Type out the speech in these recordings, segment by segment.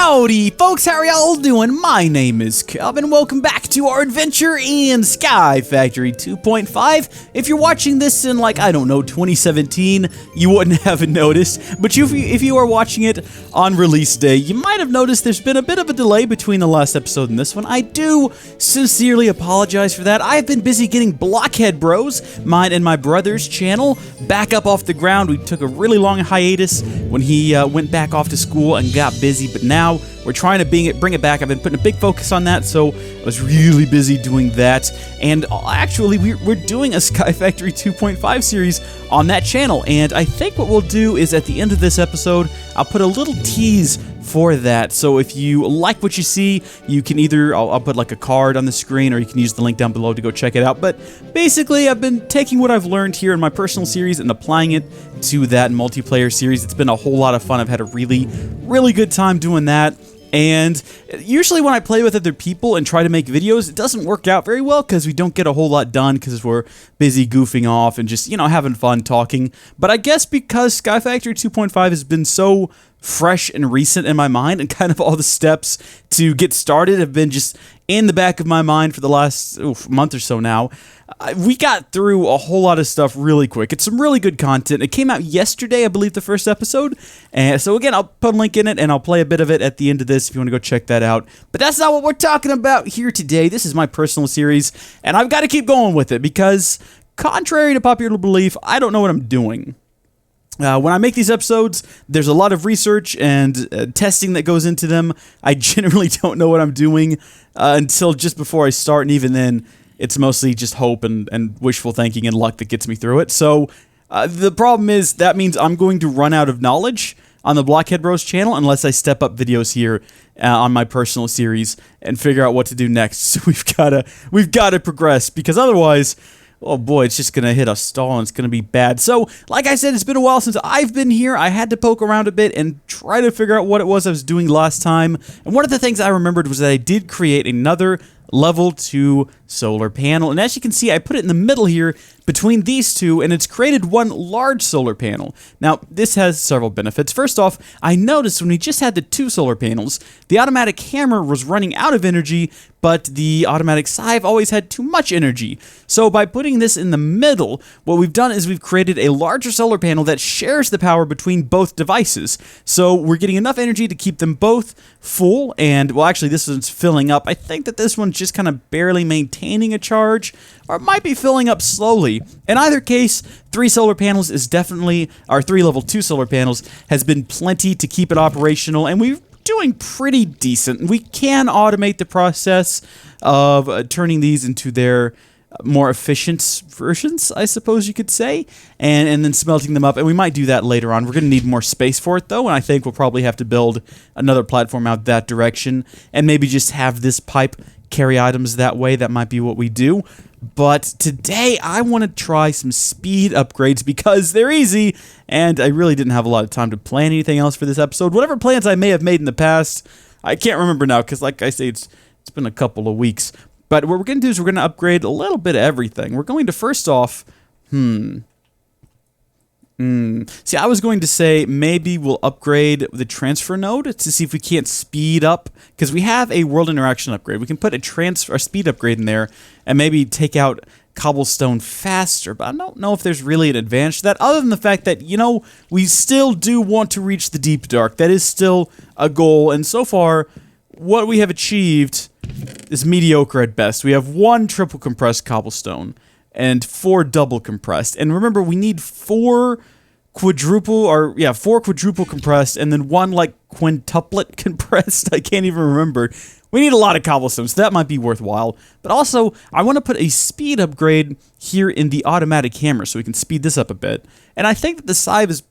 Howdy, folks, how are y'all doing? My name is Cub, and welcome back to our adventure in Sky Factory 2.5. If you're watching this in, like, I don't know, 2017, you wouldn't have noticed, but if you are watching it on release day, you might have noticed there's been a bit of a delay between the last episode and this one. I do sincerely apologize for that. I've been busy getting Blockhead Bros, mine and my brother's channel, back up off the ground. We took a really long hiatus when he went back off to school and got busy, but now we're trying to bring it back. I've been putting a big focus on that, so I was really busy doing that. And actually, we're doing a Sky Factory 2.5 series on that channel. And I think what we'll do is at the end of this episode, I'll put a little tease for that. So if you like what you see, you can either, I'll put like a card on the screen, or you can use the link down below to go check it out. But basically, I've been taking what I've learned here in my personal series and applying it to that multiplayer series. It's been a whole lot of fun. I've had a really, really good time doing that. And usually when I play with other people and try to make videos, it doesn't work out very well because we don't get a whole lot done because we're busy goofing off and just, you know, having fun talking. But I guess because Sky Factory 2.5 has been so fresh and recent in my mind, and kind of all the steps to get started have been just in the back of my mind for the last month or so now, we got through a whole lot of stuff really quick. It's some really good content. It came out yesterday, I believe, the first episode. And so again, I'll put a link in it, and I'll play a bit of it at the end of this if you want to go check that out. But that's not what we're talking about here today. This is my personal series, and I've got to keep going with it because, contrary to popular belief, I don't know what I'm doing. When I make these episodes, there's a lot of research and testing that goes into them. I generally don't know what I'm doing until just before I start, and even then, it's mostly just hope and wishful thinking and luck that gets me through it. So the problem is that means I'm going to run out of knowledge on the Blockhead Bros channel unless I step up videos here on my personal series and figure out what to do next. So we've got to progress, because otherwise, oh boy, it's just going to hit a stall and it's going to be bad. So, like I said, it's been a while since I've been here. I had to poke around a bit and try to figure out what it was I was doing last time. And one of the things I remembered was that I did create another level 2 solar panel. And as you can see, I put it in the middle here between these two, and it's created one large solar panel. Now, this has several benefits. First off, I noticed when we just had the 2 solar panels, the automatic hammer was running out of energy, but the automatic scythe always had too much energy. So by putting this in the middle, what we've done is we've created a larger solar panel that shares the power between both devices. So we're getting enough energy to keep them both full, and, well, actually, this one's filling up. I think that this one's just kind of barely maintaining a charge, or it might be filling up slowly. In either case, 3 solar panels is definitely, our 3 level 2 solar panels has been plenty to keep it operational, and we're doing pretty decent. We can automate the process of turning these into their more efficient versions, I suppose you could say, and then smelting them up, and we might do that later on. We're going to need more space for it, though, and I think we'll probably have to build another platform out that direction, and maybe just have this pipe carry items that way. That might be what we do. But today, I want to try some speed upgrades because they're easy, and I really didn't have a lot of time to plan anything else for this episode. Whatever plans I may have made in the past, I can't remember now, because like I say, it's been a couple of weeks. But what we're going to do is we're going to upgrade a little bit of everything. We're going to, first off, see, I was going to say maybe we'll upgrade the transfer node to see if we can't speed up, because we have a world interaction upgrade. We can put a speed upgrade in there and maybe take out cobblestone faster, but I don't know if there's really an advantage to that, other than the fact that, you know, we still do want to reach the deep dark. That is still a goal, and so far, what we have achieved is mediocre at best. We have 1 triple compressed cobblestone and 4 double compressed. And remember, we need 4 quadruple compressed, and then 1 like quintuplet compressed. I can't even remember. We need a lot of cobblestone, so that might be worthwhile. But also, I want to put a speed upgrade here in the automatic hammer so we can speed this up a bit. And I think that the scythe is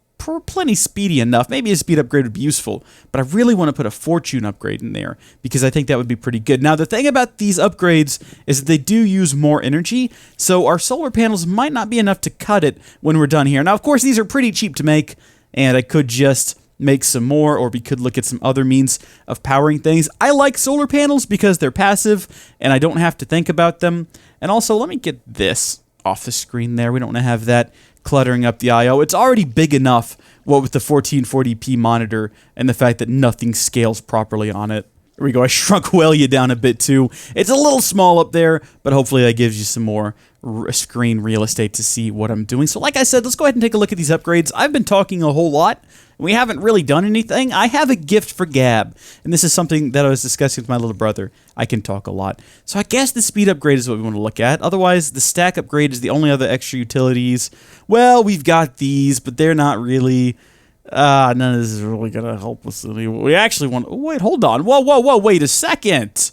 plenty speedy enough. Maybe a speed upgrade would be useful, but I really want to put a fortune upgrade in there because I think that would be pretty good. Now, the thing about these upgrades is that they do use more energy, so our solar panels might not be enough to cut it when we're done here. Now, of course, these are pretty cheap to make, and I could just make some more, or we could look at some other means of powering things. I like solar panels because they're passive, and I don't have to think about them. And also, let me get this off the screen there. We don't want to have that cluttering up the I/O. It's already big enough, what with the 1440p monitor and the fact that nothing scales properly on it. There we go. I shrunk Wellia down a bit too. It's a little small up there, but hopefully that gives you some more screen real estate to see what I'm doing. So like I said, let's go ahead and take a look at these upgrades. I've been talking a whole lot. We haven't really done anything. I have a gift for Gab, and this is something that I was discussing with my little brother. I can talk a lot. So I guess the speed upgrade is what we want to look at. Otherwise, the stack upgrade is the only other extra utilities. Well, we've got these, but they're not really... none of this is really going to help us. We actually want... Wait, hold on. Whoa, wait a second.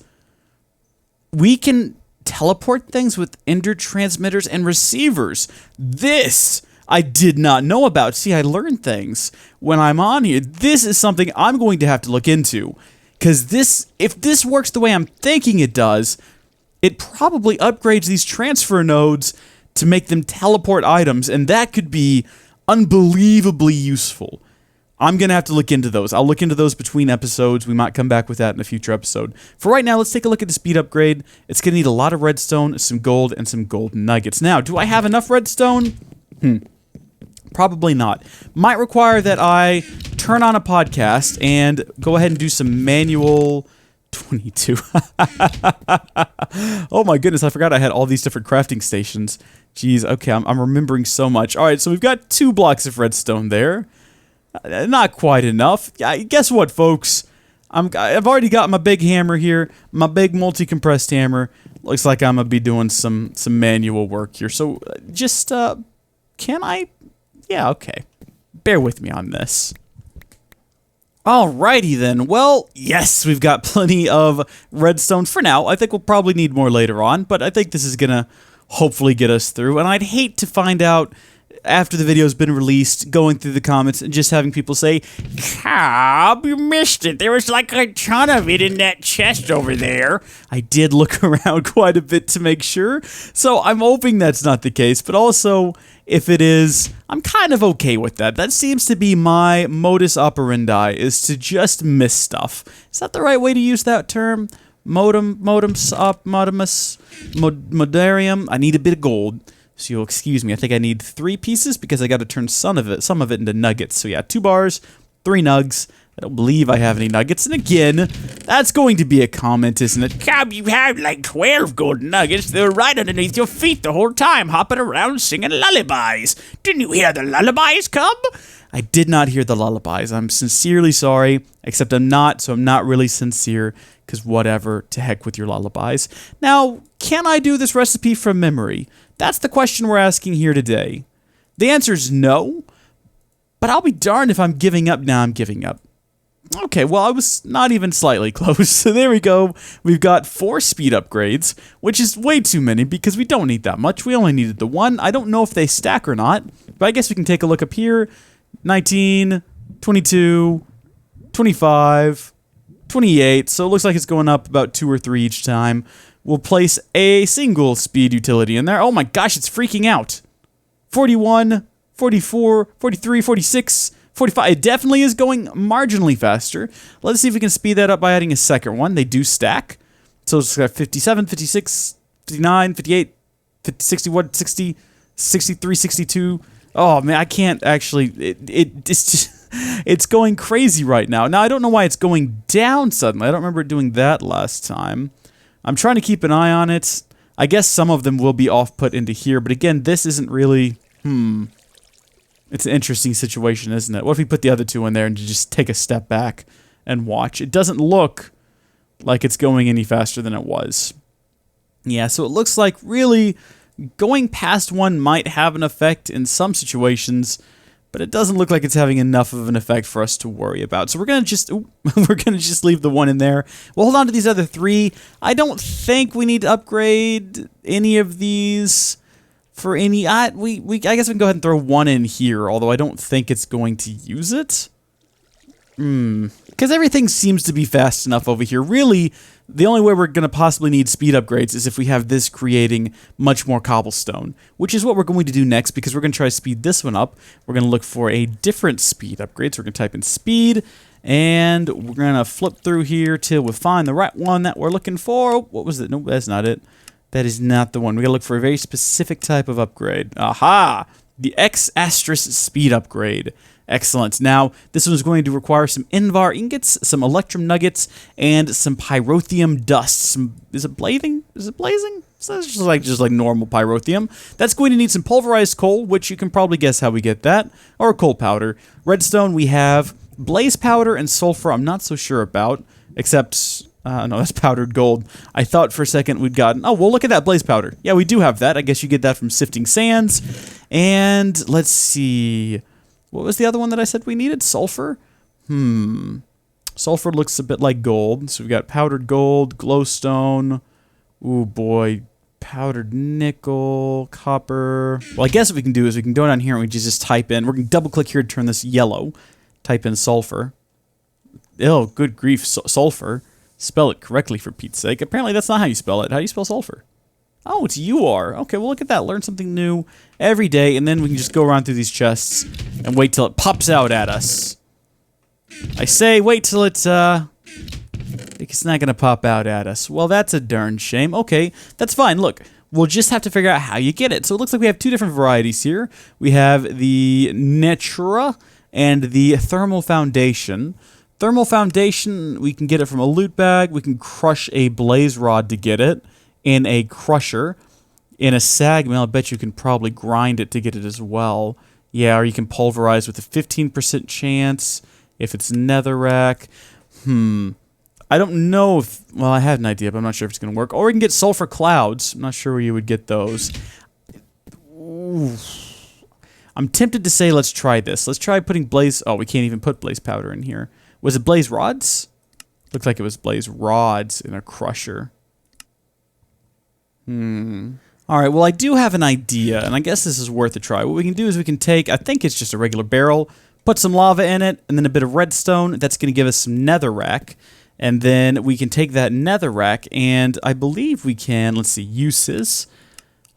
We can teleport things with ender transmitters and receivers. This... I did not know about. See, I learned things when I'm on here. This is something I'm going to have to look into. Because this, if this works the way I'm thinking it does, it probably upgrades these transfer nodes to make them teleport items, and that could be unbelievably useful. I'm going to have to look into those. I'll look into those between episodes. We might come back with that in a future episode. For right now, let's take a look at the speed upgrade. It's going to need a lot of redstone, some gold, and some gold nuggets. Now, do I have enough redstone? Probably not. Might require that I turn on a podcast and go ahead and do some manual 22. Oh my goodness, I forgot I had all these different crafting stations. Jeez, okay, I'm remembering so much. Alright, so we've got 2 blocks of redstone there. Not quite enough. Guess what, folks? I've already got my big hammer here, my big multi-compressed hammer. Looks like I'm going to be doing some manual work here. So, just, can I... Yeah, okay. Bear with me on this. Alrighty then. Well, yes, we've got plenty of redstone for now. I think we'll probably need more later on, but I think this is gonna hopefully get us through. And I'd hate to find out after the video's been released, going through the comments and just having people say, Cobb, you missed it. There was like a ton of it in that chest over there. I did look around quite a bit to make sure, so I'm hoping that's not the case, but also, if it is, I'm kind of okay with that. That seems to be my modus operandi, is to just miss stuff. Is that the right way to use that term? Modarium? I need a bit of gold. So you'll excuse me, I think I need 3 pieces because I got to turn some of it into nuggets. So yeah, 2 bars, 3 nugs. I don't believe I have any nuggets. And again, that's going to be a comment, isn't it? Cobb, you have like 12 golden nuggets. They were right underneath your feet the whole time, hopping around singing lullabies. Didn't you hear the lullabies, Cobb? I did not hear the lullabies. I'm sincerely sorry, except I'm not, so I'm not really sincere, because whatever, to heck with your lullabies. Now, can I do this recipe from memory? That's the question we're asking here today. The answer is no, but I'll be darned if I'm giving up. Now I'm giving up. Okay, well, I was not even slightly close. So there we go. We've got 4 speed upgrades, which is way too many because we don't need that much. We only needed the 1. I don't know if they stack or not, but I guess we can take a look up here. 19, 22, 25, 28. So it looks like it's going up about 2 or 3 each time. We'll place a single speed utility in there. Oh my gosh, it's freaking out. 41, 44, 43, 46, 45. It definitely is going marginally faster. Let's see if we can speed that up by adding a second one. They do stack. So it's got 57, 56, 59, 58, 50, 61, 60, 63, 62. Oh man, I can't actually. It's just, it's going crazy right now. Now I don't know why it's going down suddenly. I don't remember it doing that last time. I'm trying to keep an eye on it. I guess some of them will be off-put into here, but again, this isn't really... It's an interesting situation, isn't it? What if we put the other 2 in there and just take a step back and watch? It doesn't look like it's going any faster than it was. Yeah, so it looks like really going past 1 might have an effect in some situations, but it doesn't look like it's having enough of an effect for us to worry about. So we're gonna just leave the 1 in there. We'll hold on to these other 3. I don't think we need to upgrade any of these for any. I guess we can go ahead and throw 1 in here, although I don't think it's going to use it. Because everything seems to be fast enough over here. Really, the only way we're going to possibly need speed upgrades is if we have this creating much more cobblestone, which is what we're going to do next, because we're going to try to speed this one up. We're going to look for a different speed upgrade, so we're going to type in speed, and we're going to flip through here till we find the right one that we're looking for. What was it? No, that's not it. That is not the one. We're going to look for a very specific type of upgrade. Aha! The X Astris speed upgrade. Excellent. Now, this one's going to require some Invar ingots, some Electrum nuggets, and some Pyrotheum dust. Is it blazing? So it's just like normal Pyrotheum. That's going to need some pulverized coal, which you can probably guess how we get that, or coal powder. Redstone, we have blaze powder and sulfur. I'm not so sure about, except no, that's powdered gold. I thought for a second we'd gotten... Oh, well, look at that blaze powder. Yeah, we do have that. I guess you get that from sifting sands. And let's see... What was the other one that I said we needed? Sulfur? Sulfur looks a bit like gold. So we've got powdered gold, glowstone. Ooh, boy. Powdered nickel, copper. Well, I guess what we can do is we can go down here and we just type in... We're going to double-click here to turn this yellow. Type in sulfur. Ew, good grief, sulfur. Spell it correctly, for Pete's sake. Apparently, that's not how you spell it. How do you spell sulfur? Oh, it's UR. Okay, well, look at that. Learn something new every day, and then we can just go around through these chests and wait till it pops out at us. I say wait till it's not going to pop out at us. Well, that's a darn shame. Okay, that's fine. Look, we'll just have to figure out how you get it. So it looks like we have two different varieties here. We have the Netra and the Thermal Foundation. Thermal Foundation, we can get it from a loot bag. We can crush a blaze rod to get it. In a crusher. In a sag mill, I bet you can probably grind it to get it as well. Yeah, or you can pulverize with a 15% chance if it's netherrack. I don't know if... Well, I had an idea, but I'm not sure if it's going to work. Or we can get sulfur clouds. I'm not sure where you would get those. Ooh. I'm tempted to say let's try this. Let's try putting blaze... Oh, we can't even put blaze powder in here. Was it blaze rods? Looks like it was blaze rods in a crusher. Alright, well, I do have an idea, and I guess this is worth a try. What we can do is we can take, I think it's just a regular barrel, put some lava in it, and then a bit of redstone. That's going to give us some netherrack. And then we can take that netherrack, and I believe we can, let's see, uses.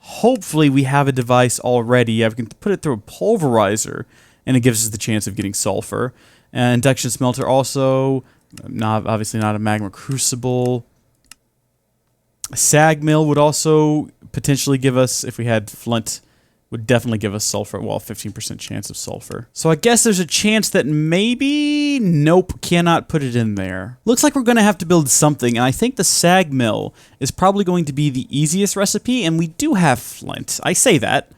Hopefully we have a device already. Yeah, we can put it through a pulverizer, and it gives us the chance of getting sulfur. Induction smelter also, obviously not a magma crucible. A sag mill would also potentially give us, if we had flint, would definitely give us sulfur. Well, 15% chance of sulfur. So I guess there's a chance that maybe... Nope, cannot put it in there. Looks like we're going to have to build something, and I think the sag mill is probably going to be the easiest recipe, and we do have flint. I say that.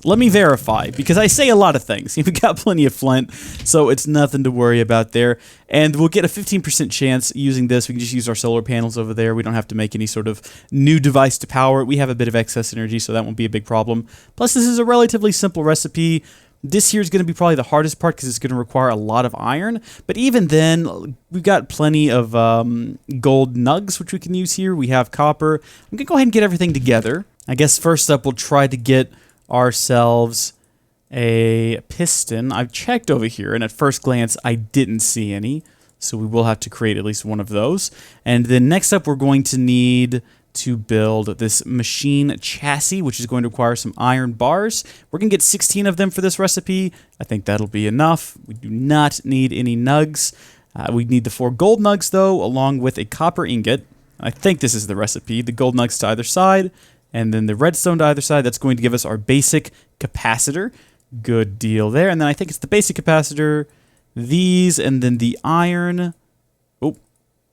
Let me verify, because I say a lot of things. We've got plenty of flint, so it's nothing to worry about there. And we'll get a 15% chance using this. We can just use our solar panels over there. We don't have to make any sort of new device to power it. We have a bit of excess energy, so that won't be a big problem. Plus, this is a relatively simple recipe. This here is going to be probably the hardest part because it's going to require a lot of iron. But even then, we've got plenty of gold nugs, which we can use here. We have copper. I'm going to go ahead and get everything together. I guess first up, we'll try to get ourselves a piston. I've checked over here, and at first glance, I didn't see any. So we will have to create at least one of those. And then next up, we're going to need to build this machine chassis, which is going to require some iron bars. We're going to get 16 of them for this recipe. I think that'll be enough. We do not need any nugs. We need the 4 gold nugs, though, along with a copper ingot. I think this is the recipe. The gold nugs to either side, and then the redstone to either side. That's going to give us our basic capacitor. Good deal there. And then I think it's the basic capacitor, these, and then the iron. Oh,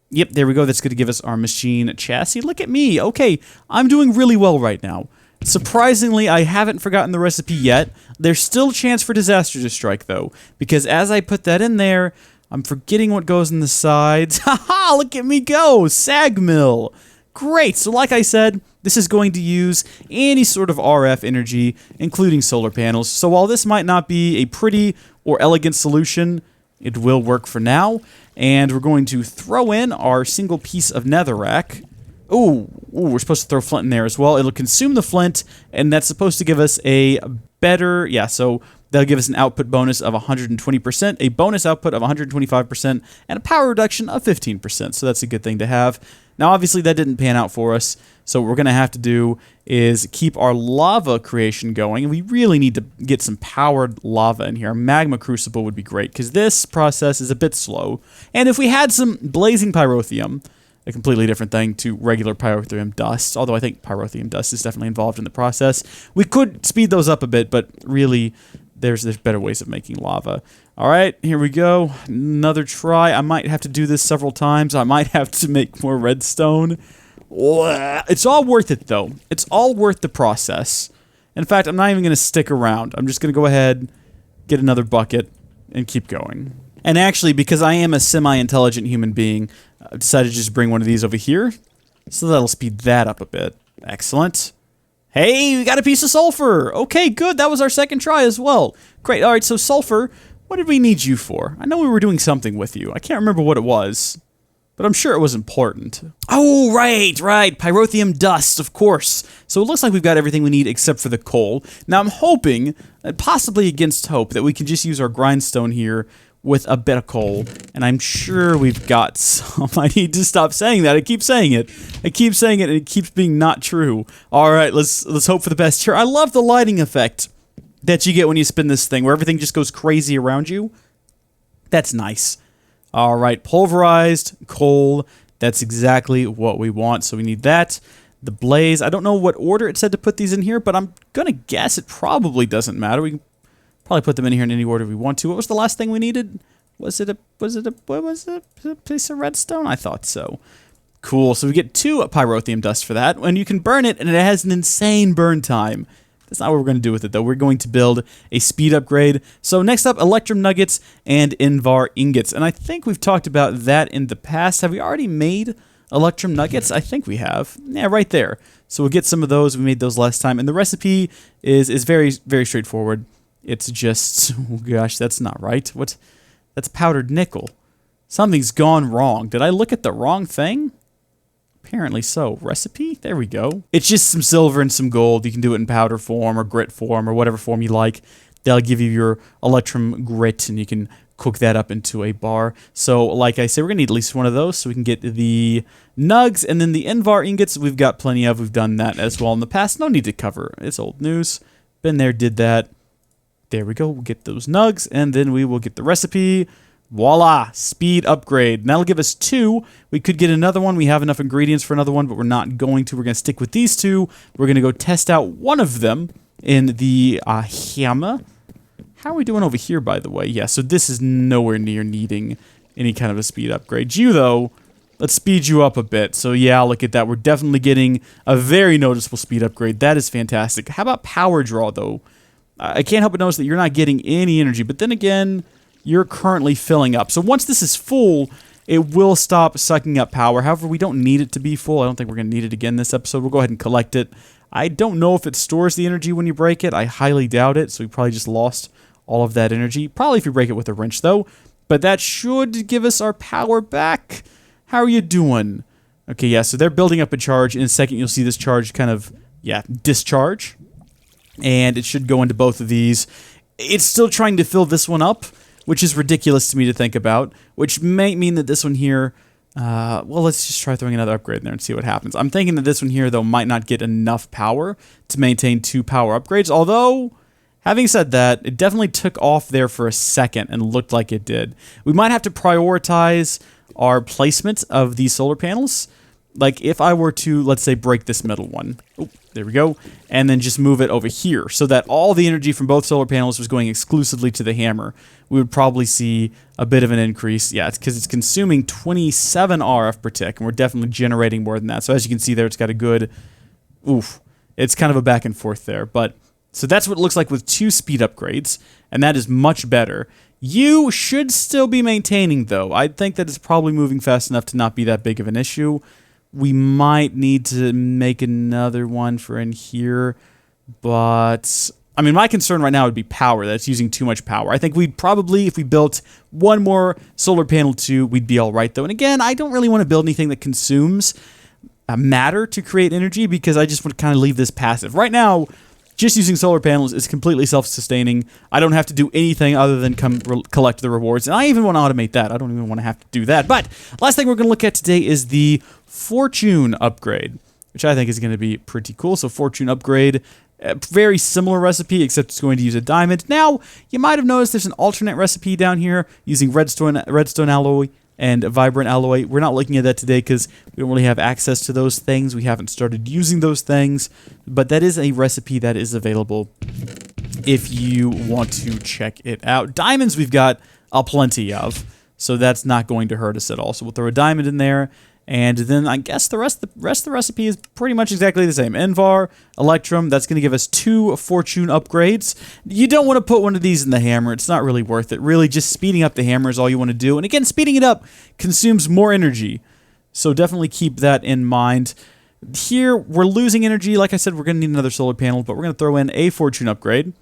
yep, there we go. That's going to give us our machine chassis. Look at me. Okay, I'm doing really well right now. Surprisingly, I haven't forgotten the recipe yet. There's still a chance for disaster to strike, though, because as I put that in there, I'm forgetting what goes in the sides. Haha, look at me go. Sag mill. Great. So like I said, this is going to use any sort of RF energy, including solar panels. So while this might not be a pretty or elegant solution, it will work for now. And we're going to throw in our single piece of netherrack. Ooh, we're supposed to throw flint in there as well. It'll consume the flint, and that's supposed to give us a better... Yeah, so that'll give us an output bonus of 120%, a bonus output of 125%, and a power reduction of 15%. So that's a good thing to have. Now, obviously, that didn't pan out for us, so what we're going to have to do is keep our lava creation going, and we really need to get some powered lava in here. A magma crucible would be great, because this process is a bit slow. And if we had some blazing pyrotheum, a completely different thing to regular pyrotheum dust, although I think pyrotheum dust is definitely involved in the process. We could speed those up a bit, but really, there's better ways of making lava. All right, here we go. Another try. I might have to do this several times. I might have to make more redstone. It's all worth it, though. It's all worth the process. In fact, I'm not even going to stick around. I'm just going to go ahead, get another bucket, and keep going. And actually, because I am a semi-intelligent human being, I decided to just bring one of these over here. So that'll speed that up a bit. Excellent. Hey, we got a piece of sulfur. Okay, good. That was our second try as well. Great. All right, so sulfur, what did we need you for? I know we were doing something with you. I can't remember what it was, but I'm sure it was important. Oh, right. Pyrotheum dust, of course. So it looks like we've got everything we need except for the coal. Now, I'm hoping, possibly against hope, that we can just use our grindstone here with a bit of coal, and I'm sure we've got some. I need to stop saying that. I keep saying it, and it keeps being not true. All right, let's hope for the best here. I love the lighting effect that you get when you spin this thing, where everything just goes crazy around you. That's nice. All right, pulverized coal. That's exactly what we want, so we need that. The blaze. I don't know what order it said to put these in here, but I'm gonna guess it probably doesn't matter. We can probably put them in here in any order we want to. What was the last thing we needed? Was it a piece of redstone? I thought so. Cool. So we get 2 pyrotheum dust for that, and you can burn it, and it has an insane burn time. That's not what we're going to do with it, though. We're going to build a speed upgrade. So next up, electrum nuggets and invar ingots, and I think we've talked about that in the past. Have we already made electrum nuggets? I think we have. Yeah, right there. So we'll get some of those. We made those last time, and the recipe is very, very straightforward. It's just, oh gosh, that's not right. What? That's powdered nickel. Something's gone wrong. Did I look at the wrong thing? Apparently so. Recipe? There we go. It's just some silver and some gold. You can do it in powder form or grit form or whatever form you like. They'll give you your electrum grit, and you can cook that up into a bar. So, like I said, we're going to need at least one of those so we can get the nugs, and then the invar ingots we've got plenty of. We've done that as well in the past. No need to cover. It's old news. Been there, did that. There we go. We'll get those nugs, and then we will get the recipe. Voila! Speed upgrade. And that'll give us 2. We could get another one. We have enough ingredients for another one, but we're not going to. We're going to stick with these 2. We're going to go test out one of them in the hammer. How are we doing over here, by the way? Yeah, so this is nowhere near needing any kind of a speed upgrade. You, though, let's speed you up a bit. So, yeah, look at that. We're definitely getting a very noticeable speed upgrade. That is fantastic. How about power draw, though? I can't help but notice that you're not getting any energy, but then again, you're currently filling up. So once this is full, it will stop sucking up power. However, we don't need it to be full. I don't think we're going to need it again this episode. We'll go ahead and collect it. I don't know if it stores the energy when you break it. I highly doubt it, so we probably just lost all of that energy. Probably if you break it with a wrench, though. But that should give us our power back. How are you doing? Okay, yeah, so they're building up a charge. In a second, you'll see this charge kind of, discharge. And it should go into both of these. It's still trying to fill this one up, which is ridiculous to me to think about, which may mean that this one here, well, let's just try throwing another upgrade in there and see what happens. I'm thinking that this one here, though, might not get enough power to maintain 2 power upgrades, although, having said that, it definitely took off there for a second and looked like it did. We might have to prioritize our placement of these solar panels. Like, if I were to, let's say, break this middle one. Oh, there we go. And then just move it over here so that all the energy from both solar panels was going exclusively to the hammer. We would probably see a bit of an increase. Yeah, it's because it's consuming 27 RF per tick, and we're definitely generating more than that. So as you can see there, it's got a good, it's kind of a back and forth there. But so that's what it looks like with 2 speed upgrades, and that is much better. You should still be maintaining, though. I think that it's probably moving fast enough to not be that big of an issue. We might need to make another one for in here, but I mean, my concern right now would be power. That's using too much power. I think we'd probably, if we built one more solar panel too, we'd be all right, though. And again, I don't really want to build anything that consumes matter to create energy because I just want to kind of leave this passive. Right now, just using solar panels is completely self-sustaining. I don't have to do anything other than collect the rewards. And I even want to automate that. I don't even want to have to do that. But last thing we're going to look at today is the fortune upgrade, which I think is going to be pretty cool. So fortune upgrade, a very similar recipe, except it's going to use a diamond. Now, you might have noticed there's an alternate recipe down here using redstone alloy. and vibrant alloy. We're not looking at that today because we don't really have access to those things. We haven't started using those things, but that is a recipe that is available if you want to check it out. Diamonds we've got a plenty of, so that's not going to hurt us at all. So we'll throw a diamond in there, and then I guess the rest of the recipe is pretty much exactly the same. Envar, Electrum, that's going to give us 2 fortune upgrades. You don't want to put one of these in the hammer. It's not really worth it. Really, just speeding up the hammer is all you want to do. And again, speeding it up consumes more energy, so definitely keep that in mind. Here, we're losing energy. Like I said, we're going to need another solar panel, but we're going to throw in a fortune upgrade.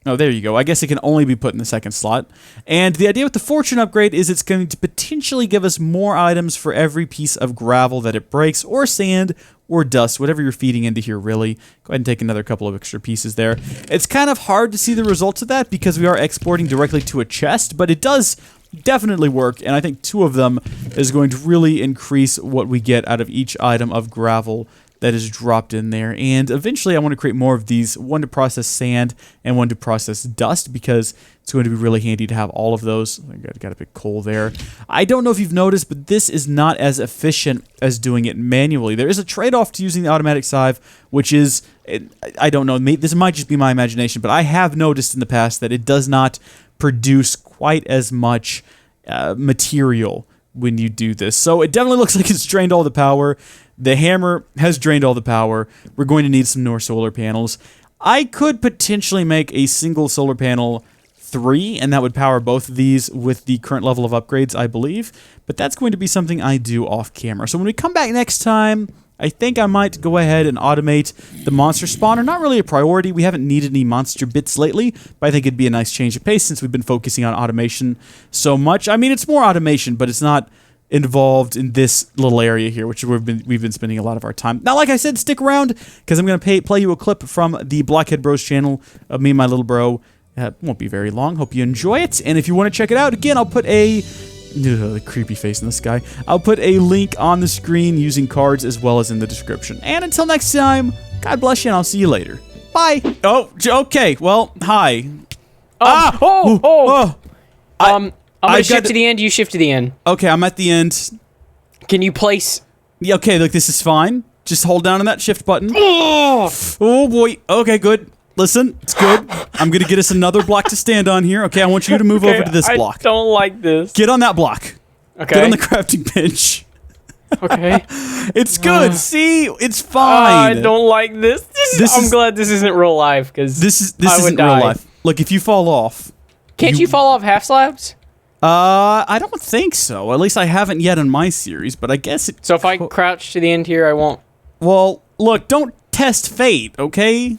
Oh, there you go. I guess it can only be put in the second slot. And the idea with the fortune upgrade is it's going to potentially give us more items for every piece of gravel that it breaks, or sand, or dust, whatever you're feeding into here, really. Go ahead and take another couple of extra pieces there. It's kind of hard to see the results of that because we are exporting directly to a chest, but it does definitely work, and I think 2 of them is going to really increase what we get out of each item of gravel that is dropped in there. And eventually I want to create more of these, one to process sand and one to process dust, because it's going to be really handy to have all of those. I got a big coal there. I don't know if you've noticed, but this is not as efficient as doing it manually. There is a trade-off to using the automatic scythe, which is, I don't know, this might just be my imagination, but I have noticed in the past that it does not produce quite as much material when you do this. So it definitely looks like it's drained all the power. The hammer has drained all the power. We're going to need some more solar panels. I could potentially make a single solar panel 3, and that would power both of these with the current level of upgrades, I believe. But that's going to be something I do off camera. So when we come back next time, I think I might go ahead and automate the monster spawner. Not really a priority. We haven't needed any monster bits lately, but I think it'd be a nice change of pace since we've been focusing on automation so much. I mean, it's more automation, but it's not involved in this little area here, which we've been spending a lot of our time. Now, like I said, stick around, because I'm going to play you a clip from the Blockhead Bros channel of me and my little bro. It won't be very long. Hope you enjoy it. And if you want to check it out, again, I'll put the creepy face in the sky. I'll put a link on the screen using cards as well as in the description. And until next time, God bless you, and I'll see you later. Bye. Oh, okay. Well, hi. I'm going to shift to the end, you shift to the end. Okay, I'm at the end. Can you place... Yeah, okay, look, this is fine. Just hold down on that shift button. Oh, boy. Okay, good. Listen, it's good. I'm going to get us another block to stand on here. Okay, I want you to move over to this block. I don't like this. Get on that block. Okay. Get on the crafting bench. Okay. It's good. See? It's fine. I don't like this. I'm glad this isn't real life, because this isn't real life. Look, if you fall off... Can't you fall off half slabs? I don't think so. At least I haven't yet in my series, but I guess it... So if I crouch to the end here, I won't... Well, look, don't test fate, okay?